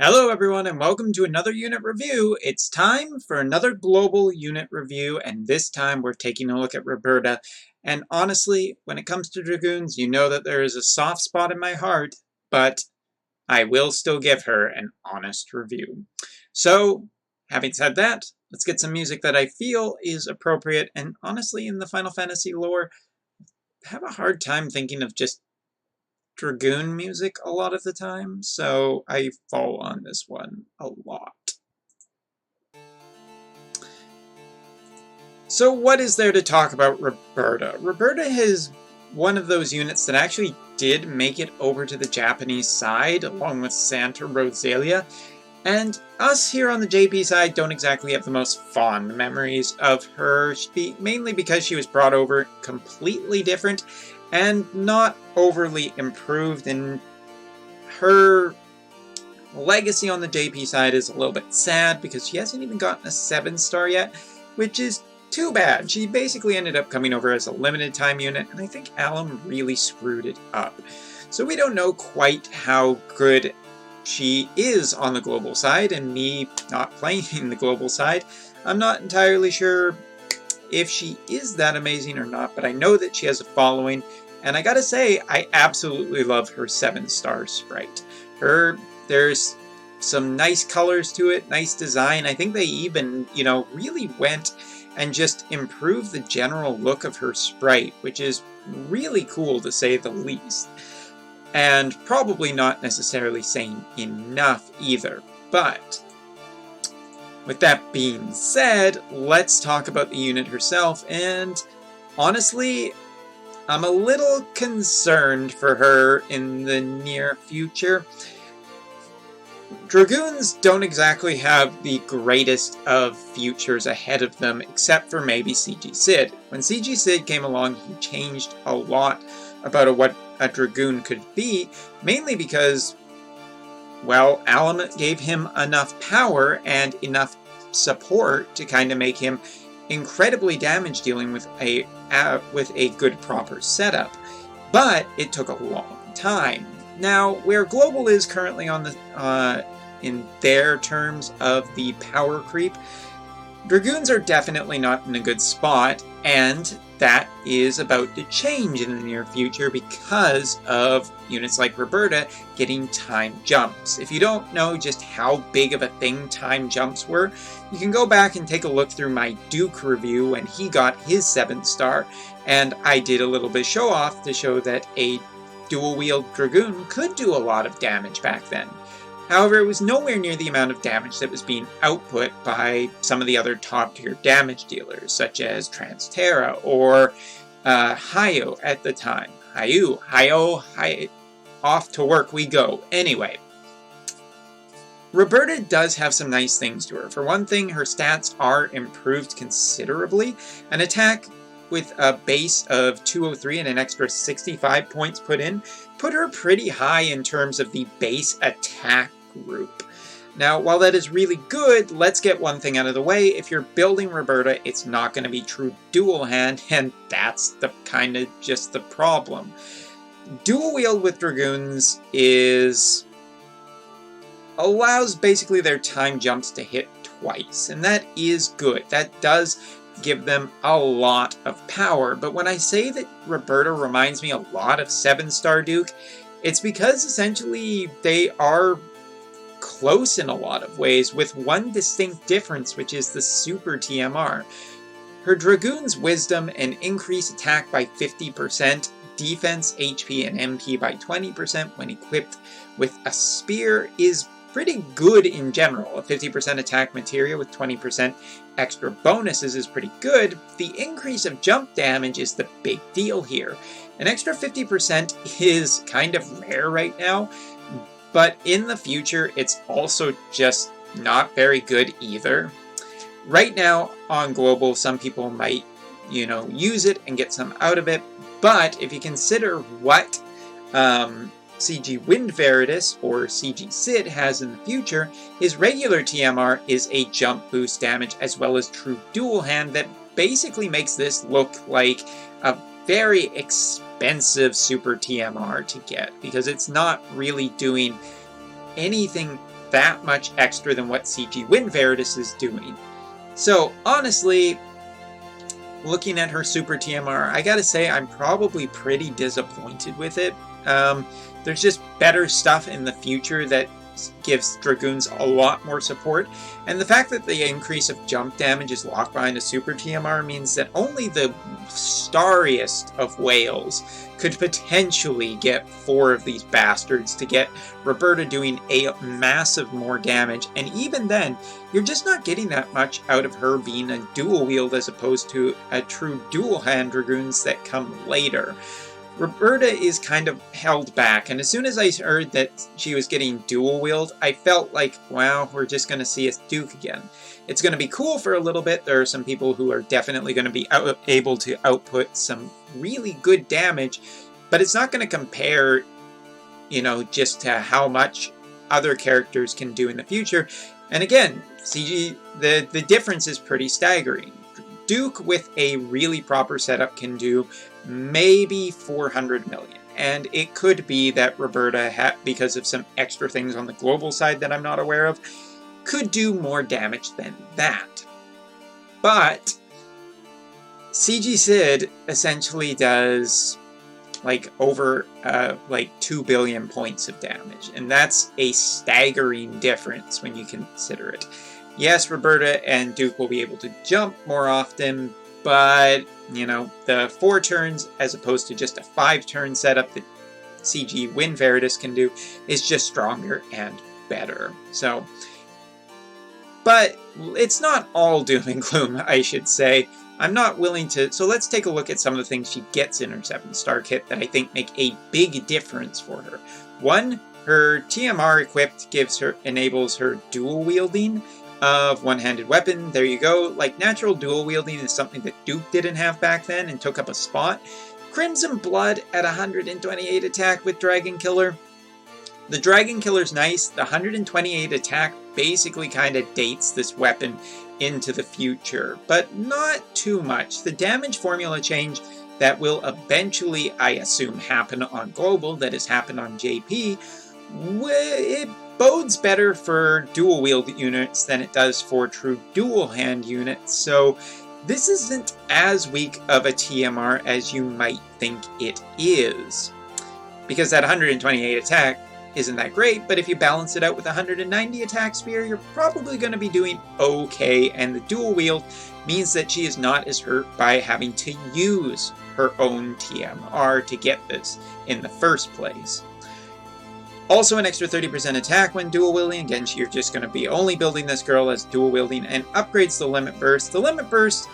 Hello everyone and welcome to another unit review. It's time for another global unit review, and this time we're taking a look at Roberta. And honestly, when it comes to Dragoons, you know that there is a soft spot in my heart, but I will still give her an honest review. So, having said that, let's get some music that I feel is appropriate, and honestly, in the Final Fantasy lore, I have a hard time thinking of just Dragoon music a lot of the time, so I fall on this one a lot. So what is there to talk about Roberta? Roberta is one of those units that actually did make it over to the Japanese side, along with Santa Rosalia, and us here on the JP side don't exactly have the most fond memories of her, mainly because she was brought over completely different and not overly improved, and her legacy on the JP side is a little bit sad because she hasn't even gotten a 7-star yet, which is too bad. She basically ended up coming over as a limited time unit, and I think Alum really screwed it up. So we don't know quite how good she is on the global side, and me not playing the global side, I'm not entirely sure if she is that amazing or not, but I know that she has a following, and I gotta say, I absolutely love her 7-star sprite. There's some nice colors to it, nice design. I think they even, really went and just improved the general look of her sprite, which is really cool to say the least. And probably not necessarily saying enough either, but with that being said, let's talk about the unit herself, and honestly, I'm a little concerned for her in the near future. Dragoons don't exactly have the greatest of futures ahead of them, except for maybe CG Sid. When CG Sid came along, he changed a lot about what a Dragoon could be, mainly because, well, Alum gave him enough power and enough support to kind of make him incredibly damage dealing with a good proper setup. But it took a long time. Now, where Global is currently on the in their terms of the power creep, Dragoons are definitely not in a good spot, and that is about to change in the near future because of units like Roberta getting time jumps. If you don't know just how big of a thing time jumps were, you can go back and take a look through my Duke review when he got his 7-star, and I did a little bit of show off to show that a dual-wield Dragoon could do a lot of damage back then. However, it was nowhere near the amount of damage that was being output by some of the other top-tier damage dealers, such as Transterra or Hayo at the time. Hayo, off to work we go. Anyway, Roberta does have some nice things to her. For one thing, her stats are improved considerably. An attack with a base of 203 and an extra 65 points put in, put her pretty high in terms of the base attack group. Now, while that is really good, let's get one thing out of the way. If you're building Roberta, it's not going to be true dual hand, and that's the kind of just the problem. Dual wield with Dragoons allows basically their time jumps to hit twice, and that is good. That does give them a lot of power, but when I say that Roberta reminds me a lot of 7-star Duke, it's because essentially they are close in a lot of ways, with one distinct difference, which is the super TMR. Her Dragoon's Wisdom and increase attack by 50%, defense, HP, and MP by 20% when equipped with a spear is pretty good in general. A 50% attack materia with 20% extra bonuses is pretty good. The increase of jump damage is the big deal here. An extra 50% is kind of rare right now, but in the future it's also just not very good either. Right now on Global, some people might, use it and get some out of it, but if you consider what CG Wind Veritas or CG Sid has in the future, his regular TMR is a jump boost damage as well as true dual hand that basically makes this look like a very expensive super TMR to get, because it's not really doing anything that much extra than what CG Windverdis is doing. So honestly, looking at her Super TMR, I gotta say I'm probably pretty disappointed with it. There's just better stuff in the future that gives Dragoons a lot more support, and the fact that the increase of jump damage is locked behind a Super TMR means that only the starriest of whales could potentially get 4 of these bastards to get Roberta doing a massive more damage, and even then, you're just not getting that much out of her being a dual wield as opposed to a true dual hand Dragoons that come later. Roberta is kind of held back, and as soon as I heard that she was getting dual wield, I felt like, wow, we're just going to see a Duke again. It's going to be cool for a little bit. There are some people who are definitely going to be able to output some really good damage, but it's not going to compare, you know, just to how much other characters can do in the future. And again, CG, the difference is pretty staggering. Duke with a really proper setup can do maybe 400 million. And it could be that Roberta, because of some extra things on the global side that I'm not aware of, could do more damage than that. But CG Sid essentially does like over 2 billion points of damage. And that's a staggering difference when you consider it. Yes, Roberta and Duke will be able to jump more often, but, you know, the 4 turns as opposed to just a 5-turn setup that CG Windverdis can do is just stronger and better. So, but it's not all doom and gloom, I should say. I'm not willing to... So let's take a look at some of the things she gets in her 7-star kit that I think make a big difference for her. One, her TMR equipped enables her dual wielding of one-handed weapon. There you go. Like, natural dual wielding is something that Duke didn't have back then and took up a spot. Crimson Blood at 128 attack with Dragon Killer. The Dragon Killer's nice. The 128 attack basically kind of dates this weapon into the future, but not too much. The damage formula change that will eventually, I assume, happen on Global, that has happened on JP, it bodes better for dual wield units than it does for true dual hand units, so this isn't as weak of a TMR as you might think it is. Because that 128 attack isn't that great, but if you balance it out with 190 attack spear, you're probably going to be doing okay, and the dual wield means that she is not as hurt by having to use her own TMR to get this in the first place. Also an extra 30% attack when dual wielding. Again, you're just going to be only building this girl as dual wielding, and upgrades the limit burst. The limit burst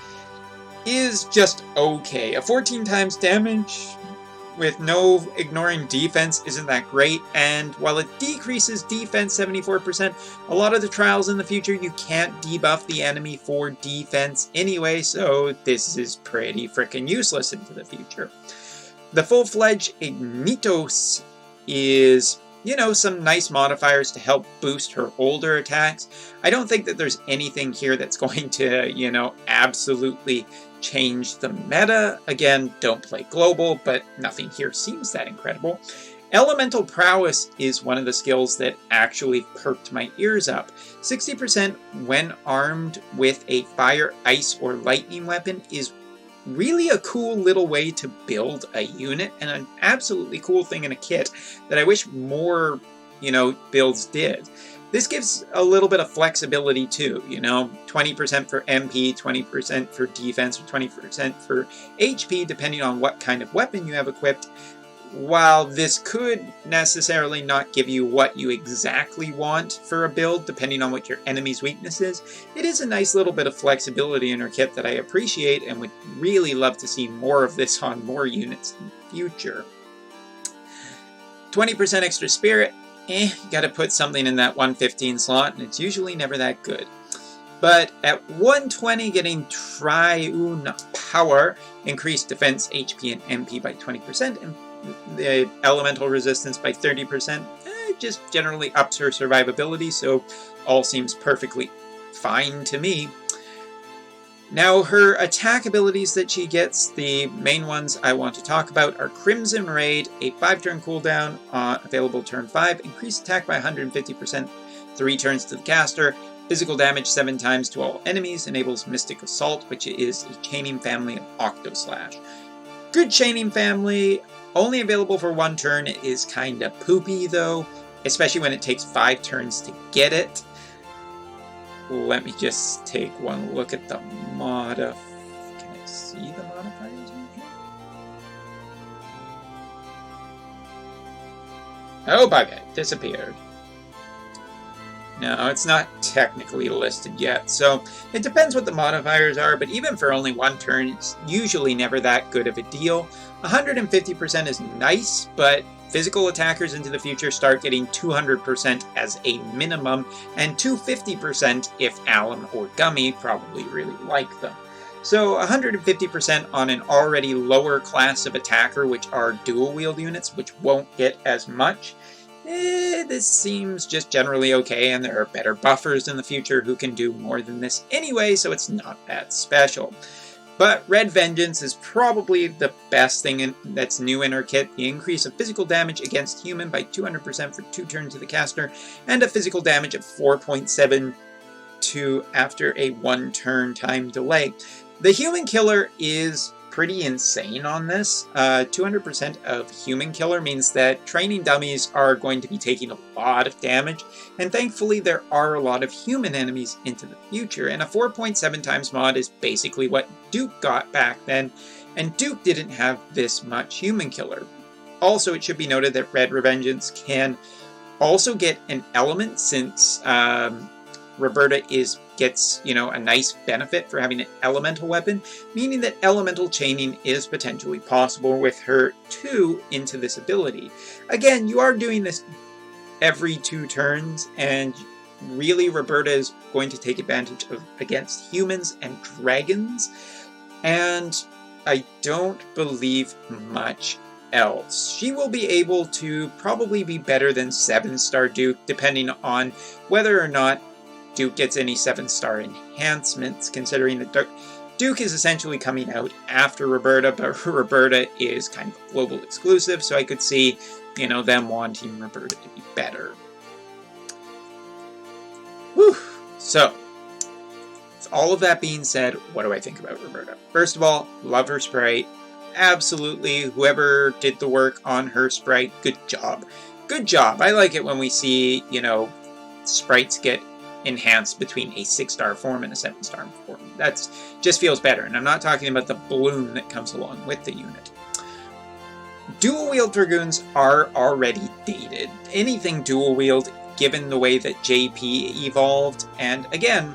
is just okay. A 14 times damage with no ignoring defense isn't that great, and while it decreases defense 74%, a lot of the trials in the future you can't debuff the enemy for defense anyway, so this is pretty freaking useless into the future. The full-fledged Ignitos is, you know, some nice modifiers to help boost her older attacks. I don't think that there's anything here that's going to, you know, absolutely change the meta. Again, don't play global, but nothing here seems that incredible. Elemental Prowess is one of the skills that actually perked my ears up. 60% when armed with a fire, ice, or lightning weapon is really a cool little way to build a unit, and an absolutely cool thing in a kit that I wish more, you know, builds did. This gives a little bit of flexibility too, you know, 20% for MP, 20% for defense, or 20% for HP, depending on what kind of weapon you have equipped. While this could necessarily not give you what you exactly want for a build, depending on what your enemy's weakness is, it is a nice little bit of flexibility in her kit that I appreciate and would really love to see more of this on more units in the future. 20% extra spirit. You gotta put something in that 115 slot, and it's usually never that good. But at 120, getting Triune Power, increased defense, HP, and MP by 20%, and the elemental resistance by 30%. Just generally ups her survivability, so all seems perfectly fine to me. Now, her attack abilities that she gets, the main ones I want to talk about are Crimson Raid, a 5-turn cooldown, available turn 5, increased attack by 150%, 3 turns to the caster, physical damage 7 times to all enemies, enables Mystic Assault, which is a chaining family of Octoslash. Good chaining family, only available for 1 turn, is kinda poopy though, especially when it takes 5 turns to get it. Let me just take one look at the Can I see the modifiers in here? Oh, bugger, disappeared. No, it's not technically listed yet, so it depends what the modifiers are, but even for only 1 turn, it's usually never that good of a deal. 150% is nice, but physical attackers into the future start getting 200% as a minimum, and 250% if Alum or Gummy probably really like them. So 150% on an already lower class of attacker, which are dual-wield units, which won't get as much. This seems just generally okay, and there are better buffers in the future who can do more than this anyway, so it's not that special. But Red Vengeance is probably the best thing that's new in her kit. The increase of physical damage against human by 200% for 2 turns to the caster, and a physical damage of 4.72 after a 1 turn time delay. The human killer is pretty insane on this. 200% of human killer means that training dummies are going to be taking a lot of damage, and thankfully there are a lot of human enemies into the future, and a 4.7 times mod is basically what Duke got back then, and Duke didn't have this much human killer. Also, it should be noted that Red Revengeance can also get an element, since Roberta gets, a nice benefit for having an elemental weapon, meaning that elemental chaining is potentially possible with her too into this ability. Again, you are doing this every 2 turns, and really Roberta is going to take advantage of against humans and dragons, and I don't believe much else. She will be able to probably be better than 7-star Duke, depending on whether or not Duke gets any 7-star enhancements, considering that Duke is essentially coming out after Roberta, but Roberta is kind of a global exclusive, so I could see, them wanting Roberta to be better. Whew! So, with all of that being said, what do I think about Roberta? First of all, love her sprite. Absolutely, whoever did the work on her sprite, good job. Good job. I like it when we see, sprites get enhanced between a 6-star form and a 7-star form. That just feels better, and I'm not talking about the bloom that comes along with the unit. Dual-wield Dragoons are already dated. Anything dual-wield, given the way that JP evolved, and again,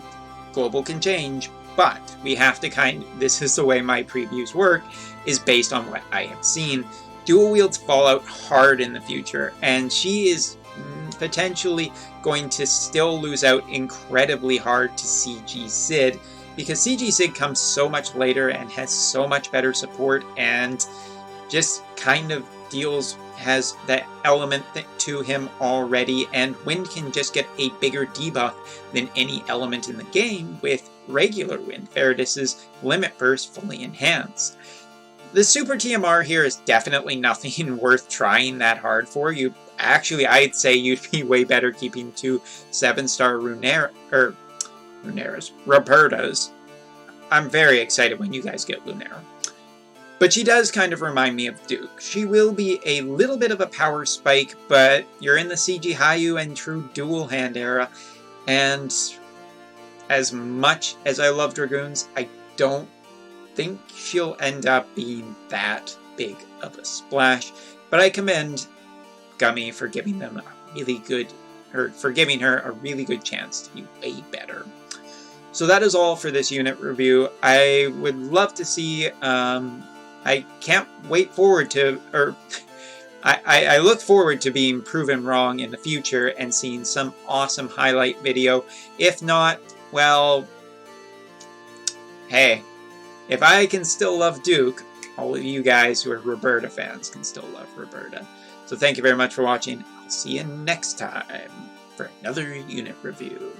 global can change, but we have to this is the way my previews work, is based on what I have seen. Dual-wields fall out hard in the future, and she is potentially going to still lose out incredibly hard to CG Sid, because CG Sid comes so much later and has so much better support, and just kind of has that element to him already, and Wind can just get a bigger debuff than any element in the game with regular Wind. Faradis's Limit Burst fully enhanced. The Super TMR here is definitely nothing worth trying that hard for. Actually, I'd say you'd be way better keeping 2 7-star Robertas. I'm very excited when you guys get Lunera. But she does kind of remind me of Duke. She will be a little bit of a power spike, but you're in the CG Hayu and true dual hand era, and as much as I love Dragoons, I don't think she'll end up being that big of a splash, but I commend Gummy for giving them a for giving her a really good chance to be way better. So that is all for this unit review. I would love to see, I can't wait forward to, I look forward to being proven wrong in the future and seeing some awesome highlight video. If not, well, hey, if I can still love Duke, all of you guys who are Roberta fans can still love Roberta. So thank you very much for watching. I'll see you next time for another unit review.